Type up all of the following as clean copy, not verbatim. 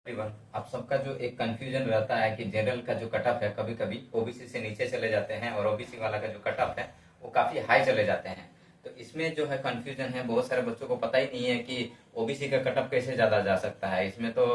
Everyone, आप सबका जो एक कंफ्यूजन रहता है कि जनरल का जो कट ऑफ है कभी कभी ओबीसी से नीचे चले जाते हैं और ओबीसी वाला का जो कट ऑफ है वो काफी हाई चले जाते हैं। तो इसमें जो है कंफ्यूजन है, बहुत सारे बच्चों को पता ही नहीं है कि ओबीसी का कट ऑफ कैसे ज्यादा जा सकता है। इसमें तो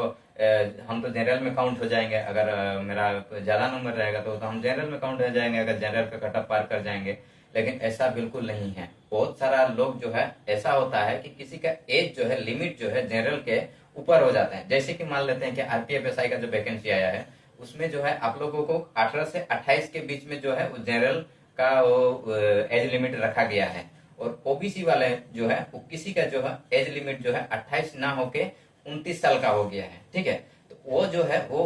हम तो जनरल में काउंट हो जाएंगे, अगर मेरा ज्यादा नंबर रहेगा तो हम जनरल में काउंट हो जाएंगे अगर जनरल का कट ऑफ पार कर जाएंगे। लेकिन ऐसा बिल्कुल नहीं है। बहुत सारा लोग जो है ऐसा होता है कि किसी का एज जो है लिमिट जो है जनरल के ऊपर हो जाते हैं। जैसे कि मान लेते हैं कि आरपीएफ एसआई का जो वैकेंसी आया है उसमें जो है आप लोगों को 18 से 28 के बीच में जो है वो जनरल का वो एज लिमिट रखा गया है। और ओबीसी वाले जो है वो किसी का जो है एज लिमिट जो है 28 ना होके 29 साल का हो गया है। ठीक है, तो वो जो है वो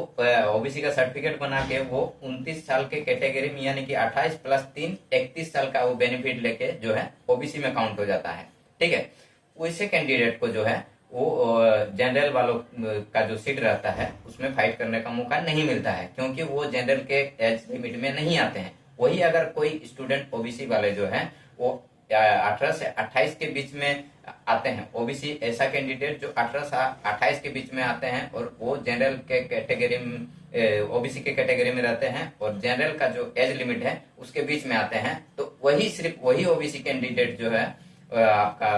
ओबीसी का सर्टिफिकेट बना के वो 29 साल के कैटेगरी में यानी कि 28 प्लस 3 31 साल का वो बेनिफिट लेके जो है ओबीसी में काउंट हो जाता है। ठीक है, वैसे कैंडिडेट को जो है वो जनरल वालों का जो सीट रहता है उसमें फाइट करने का मौका नहीं मिलता है, क्योंकि वो जनरल के एज लिमिट में नहीं आते हैं। वही अगर कोई स्टूडेंट ओबीसी वाले जो है वो 18 से 28 के बीच में आते हैं, ओबीसी ऐसा कैंडिडेट जो 18 से 28 के बीच में आते हैं और वो जनरल के कैटेगरी में ओबीसी के कैटेगरी में रहते हैं और जनरल का जो एज लिमिट है उसके बीच में आते हैं, तो वही सिर्फ वही ओबीसी कैंडिडेट जो है आपका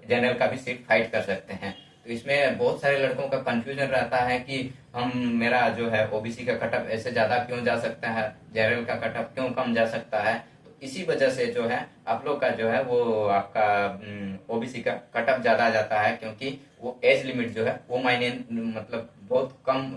जनरल का भी सीट फाइट कर सकते हैं। तो इसमें बहुत सारे लड़कों का कंफ्यूजन रहता है कि हम मेरा जो है ओबीसी का कटअप ऐसे ज्यादा क्यों जा सकता है, जनरल का कटअप क्यों कम जा सकता है। तो इसी वजह से जो है आप लोग का जो है वो आपका ओबीसी का कटअप ज्यादा आ जाता है, क्योंकि वो एज लिमिट जो है वो मायने मतलब बहुत कम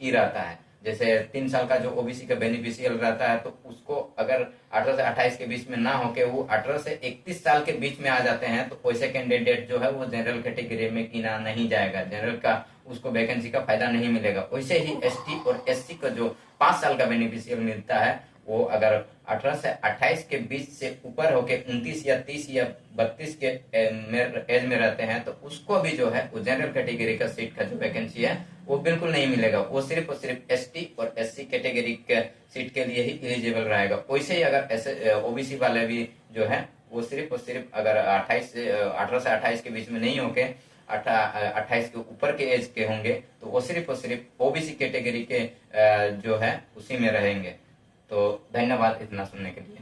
ही रहता है। जैसे 3 साल का जो ओबीसी का बेनिफिशियल रहता है तो उसको अगर 18 से 28 के बीच में ना होके वो 18 से 31 साल के बीच में आ जाते हैं, तो वैसे कैंडिडेट जो है वो जनरल कैटेगरी में गिना नहीं जाएगा, जनरल का उसको वैकेंसी का फायदा नहीं मिलेगा। वैसे ही एसटी और एससी का जो 5 साल का बेनिफिशियल मिलता है वो अगर 18 से 28 के बीच से ऊपर होके 29 या 30 या 32 के एज में रहते हैं तो उसको भी जो है वो जनरल कैटेगरी का सीट का जो वैकेंसी है वो बिल्कुल नहीं मिलेगा। वो सिर्फ और सिर्फ एसटी और एससी कैटेगरी के सीट के लिए ही एलिजिबल रहेगा। वैसे ही अगर ऐसे ओबीसी वाले भी जो है वो सिर्फ और सिर्फ अगर 18 से 28 के बीच में नहीं होके 28 के ऊपर के एज के होंगे तो वो सिर्फ और सिर्फ ओबीसी कैटेगरी के जो है उसी में रहेंगे। तो धन्यवाद इतना सुनने के लिए।